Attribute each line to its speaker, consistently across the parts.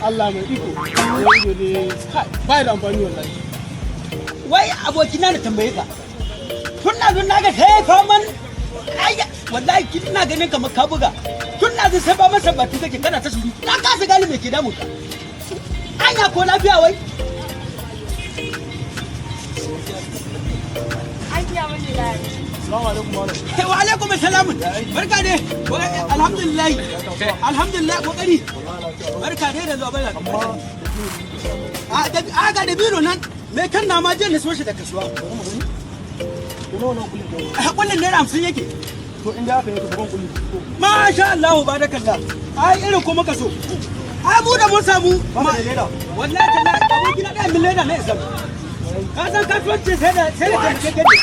Speaker 1: Allah mai iko ne bai da amfani wallahi.
Speaker 2: Wai abokina na tambaye ka. Tun na zo na ga kai faman wallahi ina ganin kamar ka buga. Tun na zo sai ba masa batu kake kana ta suru. Na kasa gane me ke damu ka. Anya ko lafiya wai?
Speaker 1: Assalamu alaikum malam.
Speaker 2: Wa alaikum assalam. Barka dai. Alhamdulillah. Alhamdulillah kokari. Barka dai da zuwa barka. A ga da biro nan me kan na ma je ne so shi da kasuwa. Kullun naira 50 yake.
Speaker 1: To inda aka yi gaban kullu.
Speaker 2: Masha Allah barakallah. Ai irin ko muka so. Ai mu da mun samu. Wallahi tallahi abokina da milena ne isa. Ka san kasuwanci sai da kake gani.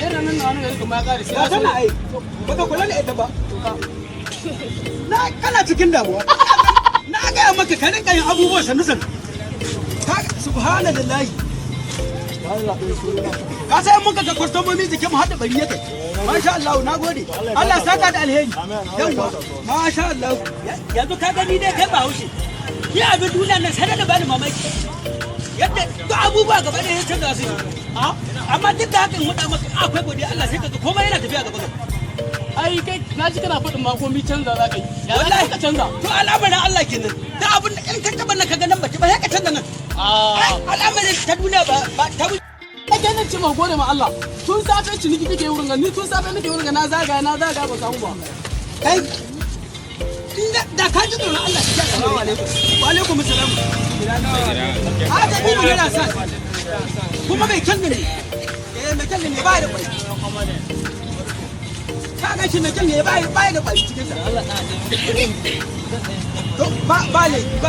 Speaker 1: Irin nan na wani kuma ya kare sai.
Speaker 2: Ka san ai. Baka kula da ita ba. Na kana cikin damuwa. Na ga maka ka rinka yin abubuwa sannu-sannu. Subhanallahi. Ka sai mun ga kwastomomi jikin mu hada bari yake. Masha Allah na gode. Allah saka da alheri. Yawwa. Masha Allah. Yanzu ka gani dai kai ba haushi. Ni abin duniya nan sai da bani mamaki. Yadda duk abubuwa gaba da ya canza su. Amma duk da haka in muda maka akwai godiya Allah sai kaga komai yana tafiya gaba gaba.
Speaker 1: Ai kai na ji kana faɗin ma komai canza za ka yi. Ya wallahi ka canza.
Speaker 2: To al'amarin Allah kenan. Da abin da in ka taba nan kaga nan bace ba sai ka canza nan. Al'amarin ta duniya ba ta
Speaker 1: Ake nan ce ma gode ma Allah. Tun safe ciniki kike wurin ga ni tun safe nake wurin ga na zaga ba samu ba.
Speaker 2: Kai da ka ji tsoron Allah ya assalamu alaikum. Wa alaikum assalam. Haka ni ne na san. Kuma mai kyan ne. Mai kyan ne ba da kwai. Ka ga shi mai kyan ne ba da kwai cikin sa. Allah ta ba ne ba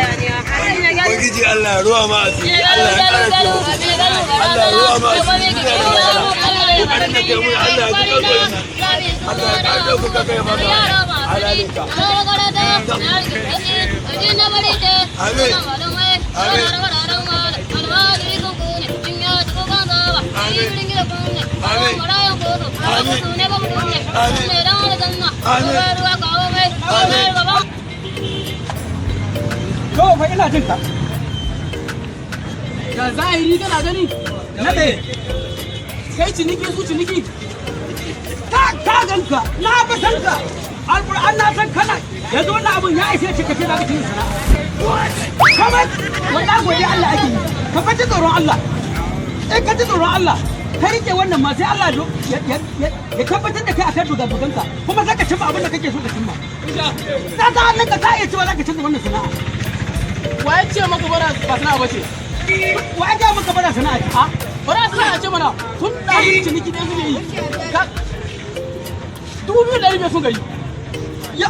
Speaker 2: Ubangiji Allah ruwa ma asiri Allah ya kare ki Allah ruwa ma asiri Allah ya kai mu Allah ya kai mu Allah ya kare ku ka kai maka alalika amin to fa ina jin ka
Speaker 1: Ga zahiri kana gani?
Speaker 2: na dai
Speaker 1: Kai ciniki su ciniki.
Speaker 2: ka ganka na ba san ka alquran na san kana yanzu wannan abun ya ishe cika ce zaka yi sana'a kamar wallahi gode Allah ake yi ka faɗi tsoron Allah in ka ji tsoron Allah ka rike wannan ma sai Allah ya tabbatar da kai akan dugaduganka kuma zaka cimma abin da kake so ka cimma da ta hannunka ka iya cewa zaka cimma wannan sana'a
Speaker 1: Waye ce maka bara ba sana'a bace?
Speaker 2: wa ga maka bada sana'a
Speaker 1: A bara sana'a ce mana tun da ciniki da suke yi. Ka 2,500 sun gari.
Speaker 2: ya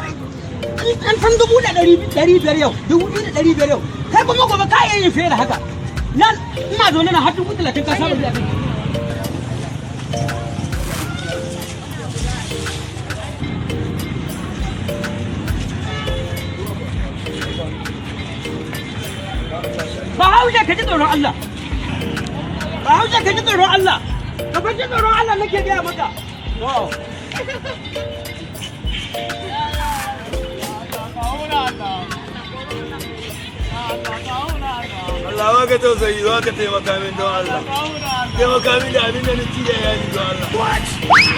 Speaker 2: an san 2,500 yau 2,500 yau kai kuma gobe ka iya yin fiye da haka nan ina zo nan har 30,000 ka saba biya kai ba hausa ka ji tsoron Allah ba hausa ka ji tsoron Allah ka fa ji tsoron Allah nake gaya maka Allah wa ka tausayi wa ka taimaka min don Allah taimaka min da abin da ni ci da yayi don Allah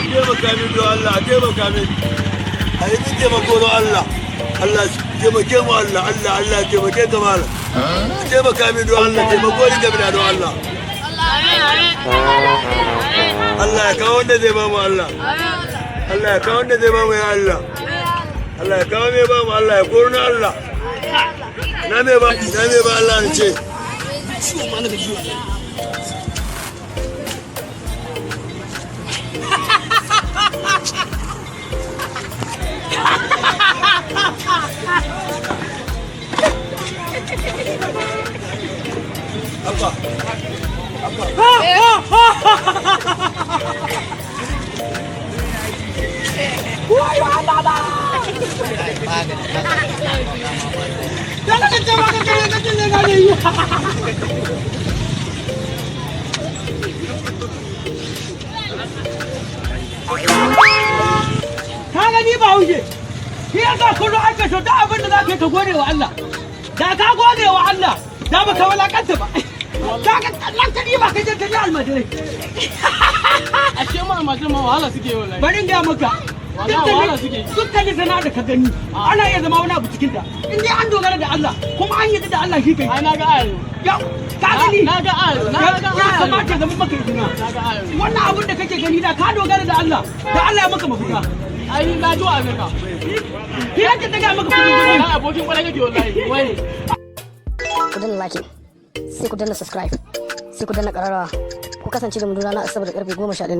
Speaker 2: taimaka min don Allah taimaka min a yi min taimako don Allah Allah taimake mu Allah Allah taimake ka mala taimaka min don Allah taimako ni gabina don Allah Allah ya kawo wanda zai ba mu Allah Allah ya kawo wanda zai ba mu ya Allah Allah ya kawo mai ba mu Allah ya koro na Allah na mai ba Allah ne ce
Speaker 1: ciwo ma na gaji Abba.
Speaker 2: Ka gani ba huje, shi yasa kullum ake so duk abin da za ka gode wa Allah. Da ka gode wa Allah, da ba ka walakanta ba. Da ka kallon ka ba ka je ka ji almajirai.
Speaker 1: a ce ma almajirai ma wahala suke wallahi
Speaker 2: Bari in gaya maka. Dukkanin sana'a da ka gani ana iya zama wani abu cikin ta. In dai an dogara da Allah kuma an yi da Allah shi kai.
Speaker 1: ai na ga ayo
Speaker 2: Ka gani?
Speaker 1: na ga ayo
Speaker 2: Ya kamata zama maka izina. Wannan abin da kake gani da ka dogara da Allah ya maka mafita.
Speaker 1: ai na ji wa Amerika
Speaker 2: Ki yake ta ga maka kudin
Speaker 1: na abokin kwarai kake wallahi wai
Speaker 3: ku danna like sai ku danna subscribe sai ku danna kararrawa ku kasance da mu ranar asabar da karfe 11